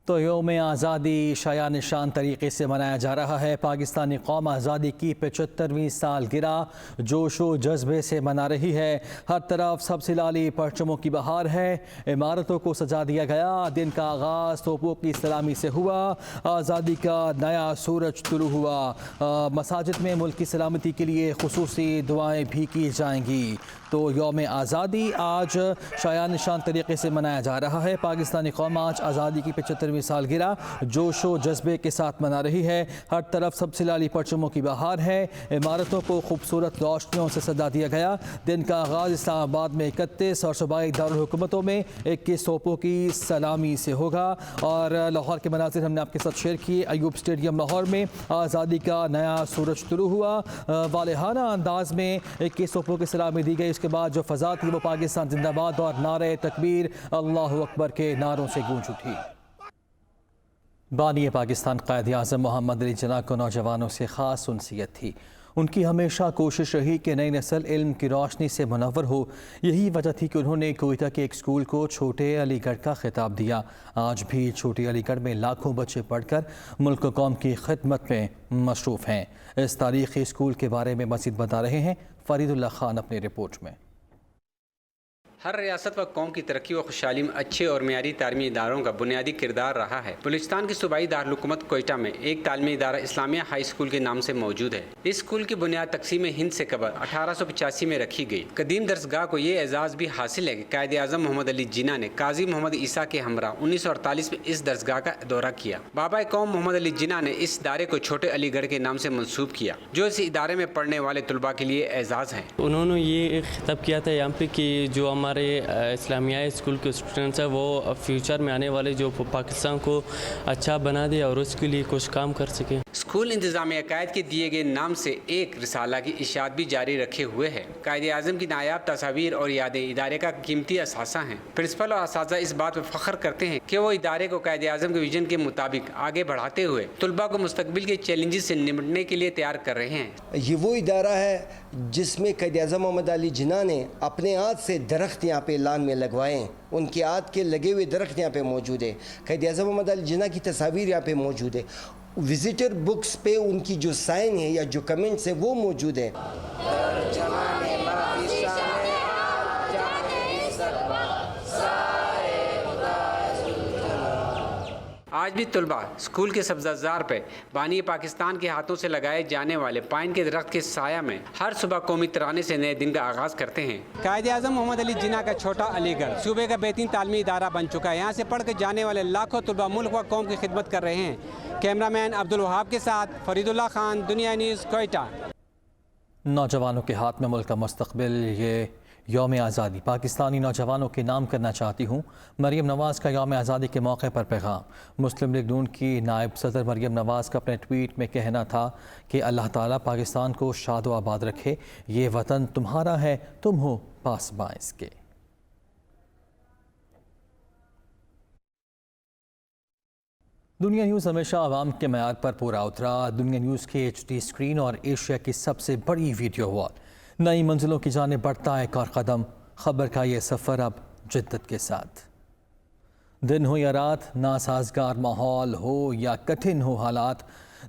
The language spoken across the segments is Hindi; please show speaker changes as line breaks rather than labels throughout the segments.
तो यौम आज़ादी शाया निशान तरीके से मनाया जा रहा है। पाकिस्तानी कौम आज़ादी की 75वीं सालगिरह जोश व जज्बे से मना रही है। हर तरफ सबसे लाली परचमों की बहार है। इमारतों को सजा दिया गया। दिन का आगाज़ तोपों की सलामी से हुआ। आज़ादी का नया सूरज तुलू हुआ। मसाजिद में मुल्क की सलामती के लिए खुसूसी दुआएँ भी की जाएंगी। तो यौम आज़ादी आज शाया निशान तरीके से मनाया जा रहा है। पाकिस्तानी कौम आज आज़ादी की 75वीं सालगिरह जोश व जज्बे के साथ मना रही है। हर तरफ सबसे लाली परचमों की बहार है। इमारतों को खूबसूरत रोशनियों से सजा दिया गया। दिन का आगाज़ इस्लामाबाद में 31 और सूबाई दारुल हुकूमतों में 21 तोपों की सलामी से होगा। और लाहौर के मनाज़िर हमने आपके साथ शेयर किए। अयूब स्टेडियम लाहौर में आज़ादी का नया सूरज तुलू हुआ। वालेहाना अंदाज में 21 तोपों की सलामी दी गई। उसके बाद जो फ़ज़ा थी वो पाकिस्तान जिंदाबाद और नारे तकबीर अल्लाहु अकबर के नारों से गूंज उठी। बानी पाकिस्तान क़ायद-ए-आज़म मोहम्मद अली जिन्ना को नौजवानों से ख़ास उनसियत थी। उनकी हमेशा कोशिश रही कि नई नस्ल इल्म की रोशनी से मुनव्वर हो। यही वजह थी कि उन्होंने कोयटा के एक स्कूल को छोटे अलीगढ़ का खिताब दिया। आज भी छोटे अलीगढ़ में लाखों बच्चे पढ़कर मुल्क कौम की खिदमत में मसरूफ़ हैं। इस तारीख़ी स्कूल के बारे में मज़ीद बता रहे हैं फ़रीदुल्लाह खान अपनी रिपोर्ट में।
हर रियासत व कौम की तरक्की व खुशहाली में अच्छे और मेयारी तालीमी इदारों का बुनियादी किरदार रहा है। बलूचिस्तान की सूबाई दारुल हुकूमत कोयटा में एक तालीमी इदारा इस्लामिया हाई स्कूल के नाम से मौजूद है। इस स्कूल की बुनियाद तकसीम हिंद से कबल 1885 में रखी गई। कदीम दरसगाह को ये एजाज़ भी हासिल है कि क़ायद-ए-आज़म मोहम्मद अली जिन्ना ने काजी मोहम्मद ईसा के हमरा 1948 में इस दरसगाह का दौरा किया। बाबा कौम मोहम्मद अली जिन्ना ने इस इदारे को छोटे अलीगढ़ के नाम से मंसूब किया, जो इस इदारे में पढ़ने वाले तलबा के लिए एजाज़ है।
उन्होंने ये खिताब किया था यहाँ पे कि जो हमारे इस्लामिया स्कूल के स्टूडेंट्स हैं वो फ्यूचर में आने वाले जो पाकिस्तान को अच्छा बना दे और उसके लिए कुछ काम कर सकें।
स्कूल इंतज़ामिया कायद के दिए गए नाम से एक रिसाला की इशात भी जारी रखे हुए है। कायद-ए-आज़म की नायाब तस्वीर और यादें इदारे का कीमती असासा हैं। प्रिंसिपल और असातिज़ा इस बात पर फ़ख्र करते हैं कि वो इदारे को कायद-ए-आज़म के विजन के मुताबिक आगे बढ़ाते हुए तलबा को मुस्तकबिल के चैलेंजेस से निपटने के लिए तैयार कर रहे हैं।
ये वो इदारा है जिसमें कायद-ए-आज़म मोहम्मद अली जिन्ना ने अपने हाथ से दरख्त यहाँ पे ऐलान में लगवाए हैं। उनके हाथ के लगे हुए दरख्त यहाँ पे मौजूद है। कायद-ए-आज़म मोहम्मद अली जिन्ना की तस्वीर यहाँ पे मौजूद है। विजिटर बुक्स पे उनकी जो साइन है या जो कमेंट्स है वो मौजूद है।
आज भी तलबा स्कूल के सब्ज़ाज़ार पे बानी पाकिस्तान के हाथों से लगाए जाने वाले पाइन के दरख्त के साया में हर सुबह कौमी तराने से नए दिन का आगाज़ करते हैं।
कायद-ए-आज़म मोहम्मद अली जिन्ना का छोटा अलीगढ़ सूबे का बेहतरीन तालीमी इदारा बन चुका है। यहाँ से पढ़ कर जाने वाले लाखों तलबा मुल्क व कौम की खिदमत कर रहे हैं। कैमरामैन अब्दुल वहाब के साथ फरीदुल्लाह खान, दुनिया न्यूज़, कोयटा।
नौजवानों के हाथ में मुल्क का मुस्तकबिल, ये यौम आज़ादी पाकिस्तानी नौजवानों के नाम करना चाहती हूँ। मरीम नवाज़ का यौम आज़ादी के मौके पर पैगाम। मुस्लिम लीग नून की नायब सदर मरीम नवाज़ का अपने ट्वीट में कहना था कि अल्लाह ताला पाकिस्तान को शाद व आबाद रखे। ये वतन तुम्हारा है, तुम हो पासबां इसके। दुनिया न्यूज़ हमेशा आवाम के मयार पर पूरा उतरा। दुनिया न्यूज़ की HD स्क्रीन और एशिया की सबसे बड़ी वीडियो वॉल नई मंजिलों की जाने बढ़ता है एक और कदम। खबर का ये सफ़र अब जिद्दत के साथ। दिन हो या रात, नासाजगार माहौल हो या कठिन हो हालात,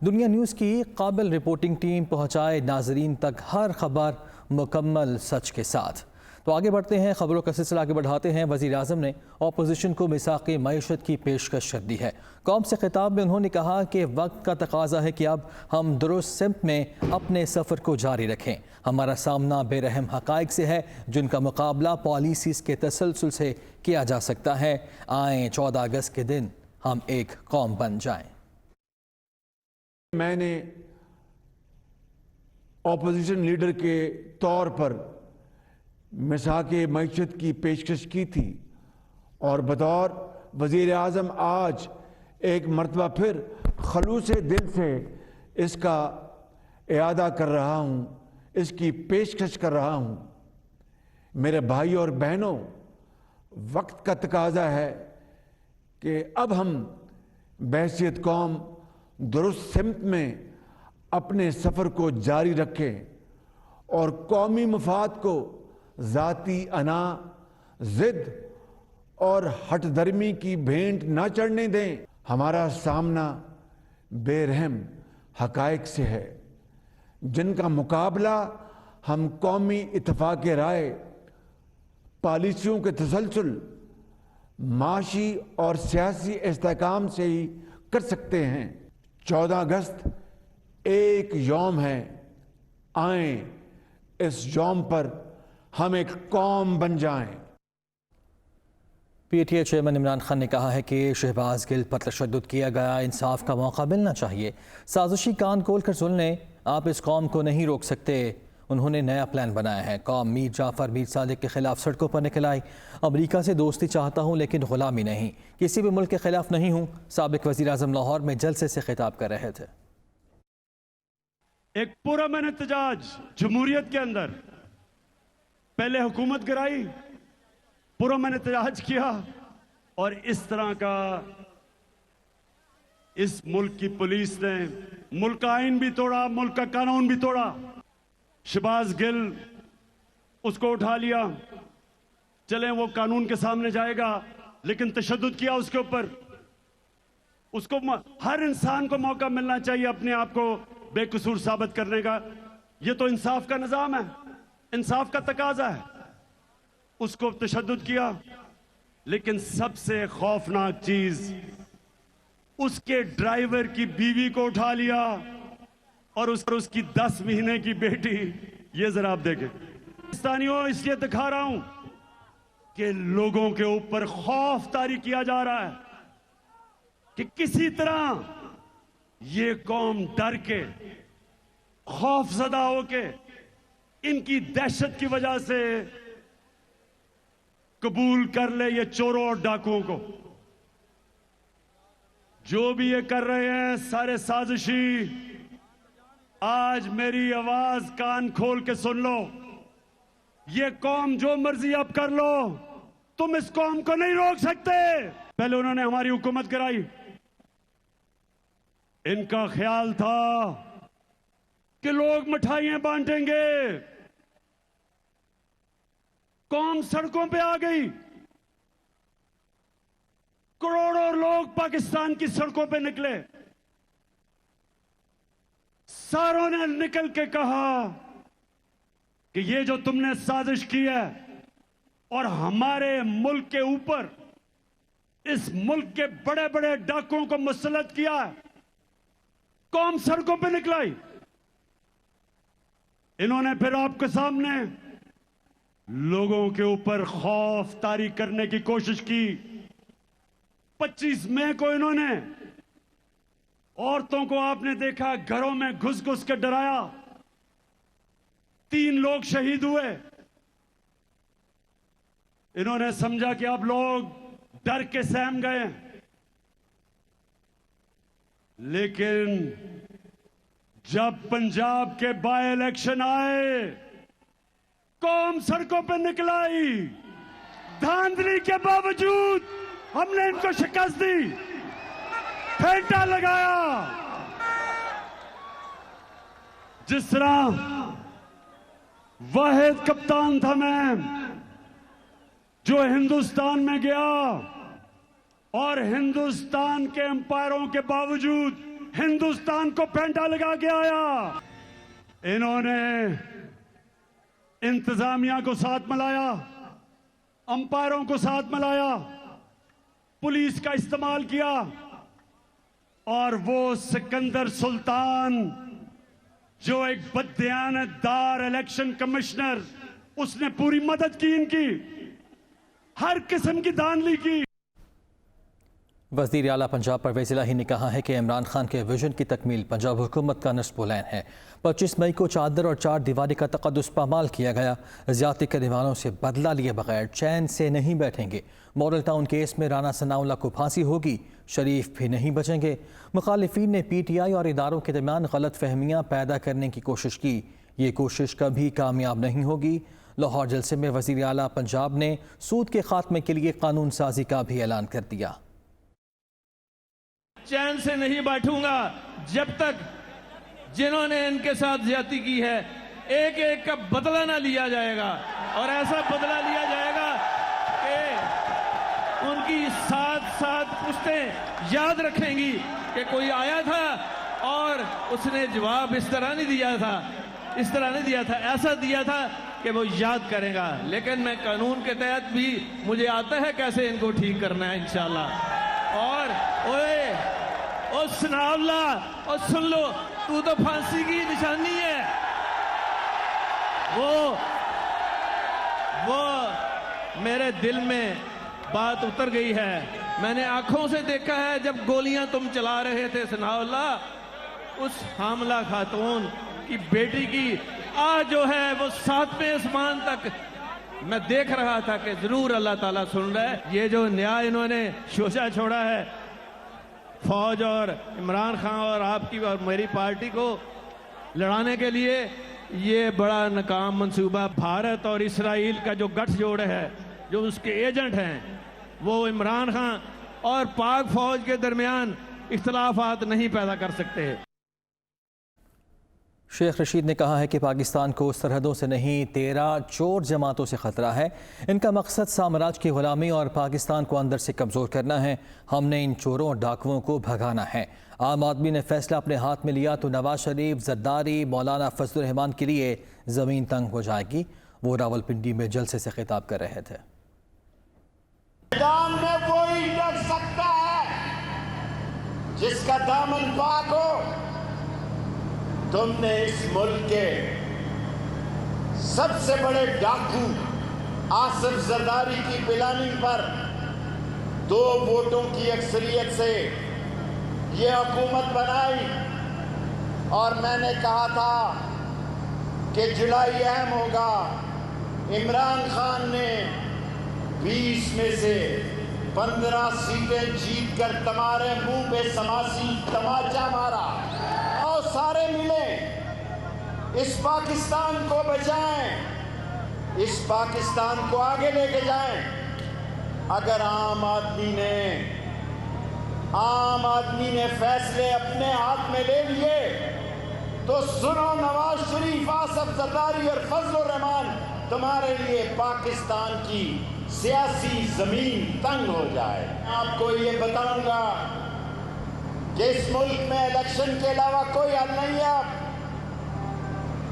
दुनिया न्यूज़ की काबिल रिपोर्टिंग टीम पहुँचाए नाजरीन तक हर खबर मुकम्मल सच के साथ। तो आगे बढ़ते हैं, खबरों का सिलसिला आगे बढ़ाते हैं। वज़ीर आज़म ने अपोजिशन को मिसाक़े मईशत की पेशकश कर दी है। कौम से खिताब में उन्होंने कहा कि वक्त का तकाजा है कि अब हम दुरुस्त सिमत में अपने सफ़र को जारी रखें। हमारा सामना बेरहम हक़ाइक़ से है जिनका मुकाबला पॉलिसीज़ के तसलसल से किया जा सकता है। आएँ 14 अगस्त के दिन हम एक कौम बन जाएँ।
मैंने अपोजिशन लीडर के तौर पर मिसाक़े मईशत की पेशकश की थी और बतौर वज़ीर आज़म आज एक मरतबा फिर खलूस दिल से इसका इयादा कर रहा हूँ, इसकी पेशकश कर रहा हूँ। मेरे भाई और बहनों, वक्त का तकाजा है कि अब हम बहैसियत कौम दुरुस्त सिमत में अपने सफ़र को जारी रखें और कौमी मफाद को ज़ाती अना, ज़िद और हटदर्मी की भेंट न चढ़ने दें। हमारा सामना बेरहम हकायक से है, जिनका मुकाबला हम कौमी इत्तेफाक राय, पॉलिसियों के तसलसल, माशी और सियासी इस्तेहकाम से ही कर सकते हैं। 14 अगस्त एक यौम है, आए इस यौम पर हम एक कौम बन जाएं।
PTA चेयरमैन इमरान खान ने कहा है कि शहबाज गिल पर तशद्दुद किया गया, इंसाफ का मौका मिलना चाहिए। साजिशी कान खोल कर सुन लें, आप इस कौम को नहीं रोक सकते। उन्होंने नया प्लान बनाया है। कौम मीर जाफ़र मीर सादिक के खिलाफ सड़कों पर निकल आई। अमरीका से दोस्ती चाहता हूँ लेकिन गुलामी नहीं, किसी भी मुल्क के खिलाफ नहीं हूँ। साबिक वज़ीर आज़म लाहौर में जलसे से खिताब कर रहे थे।
एक पुरअमन एहतजाज जमहूरियत के अंदर, पहले हुकूमत गिराई, पुरअमन एहतजाज किया, और इस तरह का इस मुल्क की पुलिस ने मुल्क का आइन भी तोड़ा, मुल्क का कानून भी तोड़ा। शहबाज गिल उसको उठा लिया, चले वो कानून के सामने जाएगा, लेकिन तशद्दुद किया उसके ऊपर। उसको हर इंसान को मौका मिलना चाहिए अपने आप को बेकसूर साबित करने का। ये तो इंसाफ का निजाम है, इंसाफ का तकाजा है। उसको तशद्दुद किया, लेकिन सबसे खौफनाक चीज, उसके ड्राइवर की बीवी को उठा लिया और उसकी 10 महीने की बेटी। ये जरा आप देखें पाकिस्तानियों, इसलिए दिखा रहा हूं कि लोगों के ऊपर खौफ तारी किया जा रहा है कि किसी तरह ये कौम डर के, खौफजदा होके, इनकी दहशत की वजह से कबूल कर ले ये चोरों और डाकुओं को। जो भी ये कर रहे हैं सारे साजिशी, आज मेरी आवाज कान खोल के सुन लो। ये कौम जो मर्जी अब कर लो, तुम इस कौम को नहीं रोक सकते। पहले उन्होंने हमारी हुकूमत कराई, इनका ख्याल था कि लोग मिठाइयां बांटेंगे। कौम सड़कों पे आ गई, करोड़ों लोग पाकिस्तान की सड़कों पे निकले। सारों ने निकल के कहा कि ये जो तुमने साजिश की है और हमारे मुल्क के ऊपर इस मुल्क के बड़े बड़े डाकुओं को मुसल्लत किया है, कौम सड़कों पे निकलाई। इन्होंने फिर आपके सामने लोगों के ऊपर खौफ तारी करने की कोशिश की। 25 मई को इन्होंने औरतों को, आपने देखा, घरों में घुस घुस के डराया। 3 लोग शहीद हुए। इन्होंने समझा कि अब लोग डर के सहम गए, लेकिन जब पंजाब के बाय इलेक्शन आए, कौम सड़कों पर निकलाई। धांधली के बावजूद हमने इनको शिकस्त दी, फेंटा लगाया। जिस तरह वाहिद कप्तान था मैं, जो हिंदुस्तान में गया और हिंदुस्तान के अंपायरों के बावजूद हिंदुस्तान को फेंटा लगा के आया। इन्होंने इंतजामिया को साथ मिलाया, अंपायरों को साथ मिलाया, पुलिस का इस्तेमाल किया, और वो सिकंदर सुल्तान जो एक बददियानतदार इलेक्शन कमिश्नर, उसने पूरी मदद की, इनकी हर किस्म की धांधली की।
वज़ीर आला पंजाब परवेज़ इलाही ने कहा है कि इमरान खान के विजन की तकमील पंजाब हुकूमत का नस्ब-ओ-लैन है। 25 मई को चादर और 4 दीवारी का तक़द्दुस पामाल किया गया। ज़्यादती करने वालों से बदला लिए बगैर चैन से नहीं बैठेंगे। मॉडल टाउन केस में राना सनाउल्लाह को फांसी होगी, शरीफ भी नहीं बचेंगे। मुखालिफिन ने PTI और इदारों के दरमियान गलत फहमियाँ पैदा करने की कोशिश की, ये कोशिश कभी कामयाब नहीं होगी। लाहौर जलसे में वज़ीर आला पंजाब ने सूद के खात्मे के लिए कानून साजी का भी ऐलान कर दिया।
चैन से नहीं बैठूंगा जब तक जिन्होंने इनके साथ ज्यादती की है एक एक का बदला ना लिया जाएगा, और ऐसा बदला लिया जाएगा कि उनकी साथ साथ पुश्तें याद रखेंगी कि कोई आया था और उसने जवाब इस तरह नहीं दिया था, इस तरह नहीं दिया था, ऐसा दिया था कि वो याद करेगा। लेकिन मैं कानून के तहत भी मुझे आता है कैसे इनको ठीक करना है इंशाल्लाह। और ओए सुनावला, और सुन लो, तू तो फांसी की निशानी है। वो मेरे दिल में बात उतर गई है। मैंने आंखों से देखा है जब गोलियां तुम चला रहे थे सनाउल्लाह, उस हामला खातून की बेटी की आज जो है वो 7वें आसमान तक मैं देख रहा था कि जरूर अल्लाह ताला सुन रहा है। ये जो न्याय इन्होंने शोषा छोड़ा है फौज और इमरान खान और आपकी और मेरी पार्टी को लड़ाने के लिए, ये बड़ा नाकाम मंसूबा। भारत और इसराइल का जो गठजोड़ है, जो उसके एजेंट हैं, वो इमरान खान और पाक फौज के दरमियान इख्तलाफात नहीं पैदा कर सकते।
शेख रशीद ने कहा है कि पाकिस्तान को सरहदों से नहीं 13 चोर जमातों से ख़तरा है। इनका मकसद साम्राज्य की ग़ुलामी और पाकिस्तान को अंदर से कमज़ोर करना है। हमने इन चोरों और डाकुओं को भगाना है। आम आदमी ने फैसला अपने हाथ में लिया तो नवाज शरीफ, जरदारी, मौलाना फजलुर रहमान के लिए ज़मीन तंग हो जाएगी। वो रावलपिंडी में जलसे से खिताब कर रहे थे।
मैदान में वही लड़ सकता है जिसका दामन पाक हो। तुमने इस मुल्क के सबसे बड़े डाकू आसिफ जरदारी की प्लानिंग पर 2 वोटों की अक्सरियत से ये हुकूमत बनाई, और मैंने कहा था कि जुलाई अहम होगा। इमरान खान ने 20 में से 15 सीटें जीतकर तुम्हारे मुंह पे समासी तमाचा मारा। और सारे मिले, इस पाकिस्तान को बचाएं, इस पाकिस्तान को आगे लेके जाएं। अगर आम आदमी ने फैसले अपने हाथ में ले लिए तो सुनो, नवाज शरीफ, आसिफ जरदारी और फजलुर रहमान, तुम्हारे लिए पाकिस्तान की सियासी जमीन तंग हो जाए। आपको ये बताऊंगा कि इस मुल्क में इलेक्शन के अलावा कोई हल नहीं है।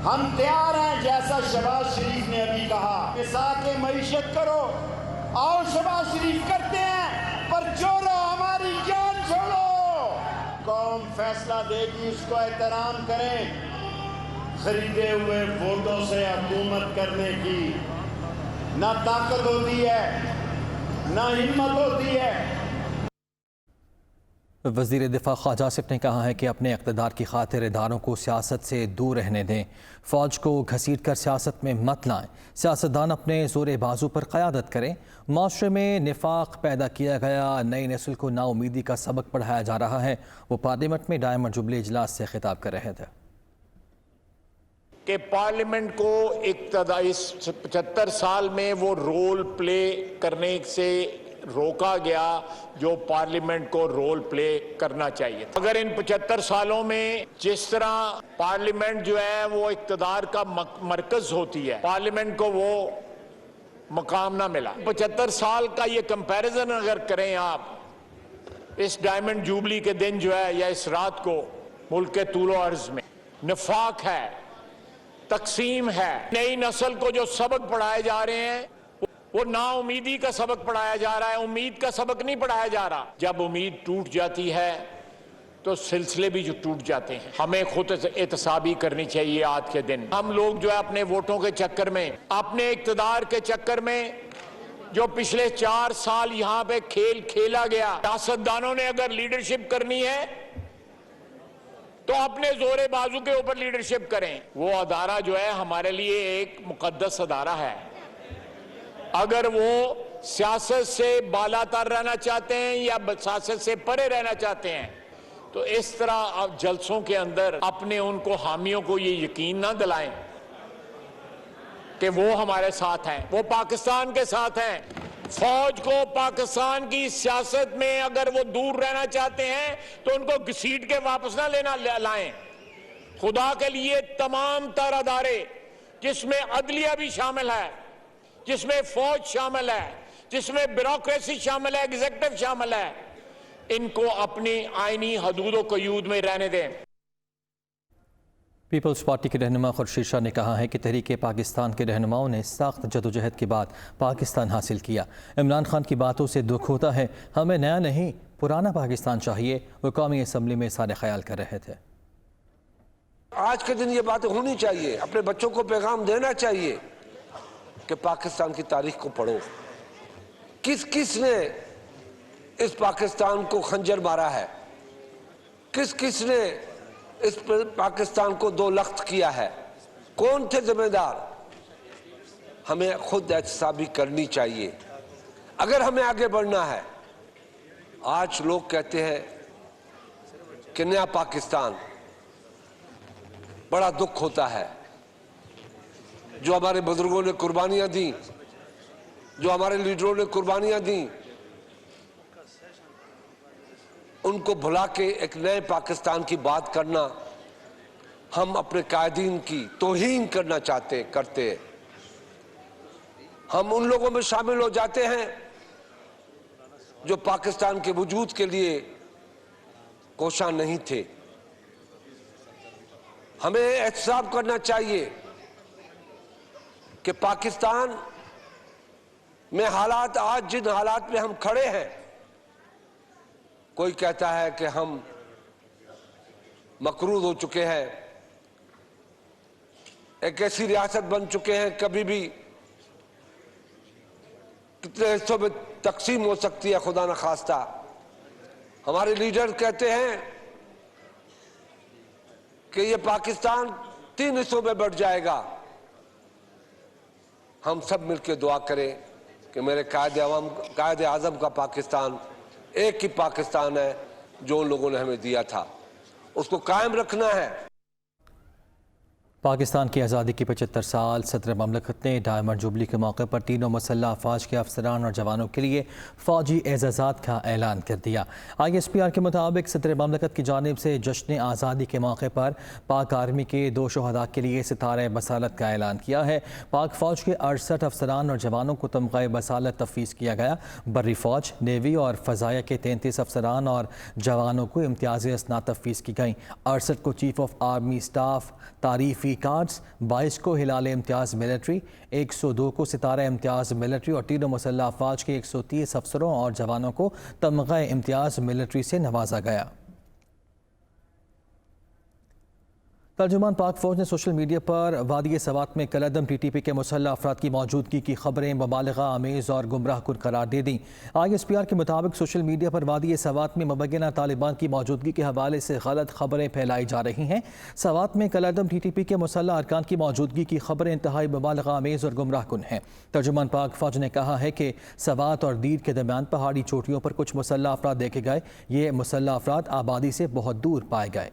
हम तैयार हैं, जैसा शहबाज शरीफ ने अभी कहा, पैसा के मईशत करो। आओ शहबाज शरीफ करते हैं, पर चोरो हमारी जान छोड़ो। कौम फैसला देगी, उसको एहतराम करें। खरीदे हुए वोटों से हुकूमत करने की ना ताकत होती है, ना हिम्मत होती है।
वज़ीर दिफा ख्वाजा आसिफ ने कहा है कि अपने इक़्तिदार की खातिर इदारों को सियासत से दूर रहने दें। फ़ौज को घसीट कर सियासत में मत लाएं। सियासतदान अपने ज़ोर बाजू पर क़यादत करें। माशरे में निफाक पैदा किया गया, नई नस्ल को नाउमीदी का सबक पढ़ाया जा रहा है। वो पार्लियामेंट में डायमंड जुबली इजलास से खिताब कर रहे थे
कि पार्लियामेंट को इस 75 साल में वो रोल प्ले करने से रोका गया जो पार्लियामेंट को रोल प्ले करना चाहिए। अगर इन 75 सालों में जिस तरह पार्लियामेंट जो है वो इक़्तिदार का मरकज होती है, पार्लियामेंट को वो मकाम ना मिला। 75 साल का ये कंपैरिजन अगर करें आप इस डायमंड जुबली के दिन जो है या इस रात को, मुल्क के तूलो अर्ज में निफाक है, तकसीम है। नई नस्ल को जो सबक पढ़ाए जा रहे हैं वो नाउमीदी का सबक पढ़ाया जा रहा है, उम्मीद का सबक नहीं पढ़ाया जा रहा। जब उम्मीद टूट जाती है तो सिलसिले भी जो टूट जाते हैं। हमें खुद एहतसाबी करनी चाहिए आज के दिन। हम लोग जो है अपने वोटों के चक्कर में, अपने इक़्तिदार के चक्कर में, जो पिछले 4 साल यहाँ पे खेल खेला गया, सियासतदानों ने अगर लीडरशिप करनी है तो अपने जोरे बाजू के ऊपर लीडरशिप करें। वो अदारा जो है हमारे लिए एक मुकद्दस अदारा है। अगर वो सियासत से बालातर रहना चाहते हैं या सियासत से परे रहना चाहते हैं तो इस तरह जलसों के अंदर अपने उनको हामियों को ये यकीन ना दिलाएं कि वो हमारे साथ हैं, वो पाकिस्तान के साथ हैं। फौज को पाकिस्तान की सियासत में अगर वो दूर रहना चाहते हैं तो उनको घसीट के वापस ना लाएं। खुदा के लिए तमाम तर अदारे, जिसमें अदलिया भी शामिल है, जिसमें फौज शामिल है, जिसमें ब्यूरोक्रेसी शामिल है, एग्जीक्यूटिव शामिल है, इनको अपनी आईनी हदूदों कयूद में रहने दें।
पीपल्स पार्टी के रहनुमा खुर्शीद शाह ने कहा है कि तहरीक पाकिस्तान के रहनुमाओं ने सख्त जदोजहद के बाद पाकिस्तान हासिल किया। इमरान खान की बातों से दुख होता है, हमें नया नहीं पुराना पाकिस्तान चाहिए, वो कौमी असम्बली में सारे ख्याल कर रहे थे।
आज के दिन ये बातें होनी चाहिए, अपने बच्चों को पैगाम देना चाहिए कि पाकिस्तान की तारीख को पढ़ो, किस किस ने इस पाकिस्तान को खंजर मारा है, किस किस ने इस पाकिस्तान को दो लख्त किया है, कौन थे जिम्मेदार। हमें खुद एहतसाबी करनी चाहिए अगर हमें आगे बढ़ना है। आज लोग कहते हैं कि नया पाकिस्तान, बड़ा दुख होता है जो हमारे बुजुर्गों ने कुर्बानियां दी, जो हमारे लीडरों ने कुर्बानियां दी, उनको भुला के एक नए पाकिस्तान की बात करना, हम अपने कायदीन की तौहीन करना करते हैं। हम उन लोगों में शामिल हो जाते हैं जो पाकिस्तान के वजूद के लिए कोशा नहीं थे। हमें एहतसाब करना चाहिए कि पाकिस्तान में हालात, आज जिन हालात में हम खड़े हैं, कोई कहता है कि हम मकरूज हो चुके हैं, एक ऐसी रियासत बन चुके हैं कभी भी कितने हिस्सों में तकसीम हो सकती है, खुदा न खास्ता। हमारे लीडर कहते हैं कि ये पाकिस्तान 3 हिस्सों में बढ़ जाएगा। हम सब मिलकर दुआ करें कि मेरे कायदे आज़म का पाकिस्तान एक ही पाकिस्तान है जो उन लोगों ने हमें दिया था, उसको कायम रखना है।
पाकिस्तान की आज़ादी की 75 साल सदर ममलकत ने डायमंड जुबली के मौके पर तीनों मुसल्लह अफवाज के अफसरान और जवानों के लिए फ़ौजी एज़ाज़ात का ऐलान कर दिया। ISPR के मुताबिक सदर ममलकत की जानिब से जश्न आज़ादी के मौके पर पाक आर्मी के 2 शहदा के लिए सितारे बसालत का ऐलान किया है। पाक फ़ौज के 68 अफसरान और जवानों को तमग़ा बसालत तफ़वीज़ किया गया। बर्री फ़ौज, नेवी और फ़ज़ाया के 33 अफसरान और जवानों को इम्तियाज़ी असनाद तफ़वीज़ की गई। 68 को चीफ ऑफ आर्मी स्टाफ तारीफ़ी कार्ड्स, 22 को हिलाल इम्तियाज़ मिलिट्री, 102 को सितारा इम्तियाज़ मिलिट्री और तीनों मुसल्लह अफवाज के 130 अफसरों और जवानों को तमग़ा इम्तियाज़ मिलिट्री से नवाजा गया। तर्जुमान पाक फ़ौज ने सोशल मीडिया पर वादी सवात में कलअदम TTP के मुसल्लह अफराद की मौजूदगी की खबरें मुबालगा आमेज़ और गुमराह कुन करार दे दी। ISPR के मुताबिक सोशल मीडिया पर वादी सवात में मुबैना तालिबान की मौजूदगी के हवाले से गलत खबरें फैलाई जा रही हैं। सवात में कलअदम TTP के मुसल्लह अरकान की मौजूदगी की खबरें इंतहाई मुबालगा आमेज़ और गुमराह कुन हैं। तर्जुमान पाक फ़ौज ने कहा है कि सवात और दीर के दरमियान पहाड़ी चोटियों पर कुछ मुसल्लह अफराद देखे गए। ये मुसल्लह अफराद आबादी से बहुत दूर पाए गए।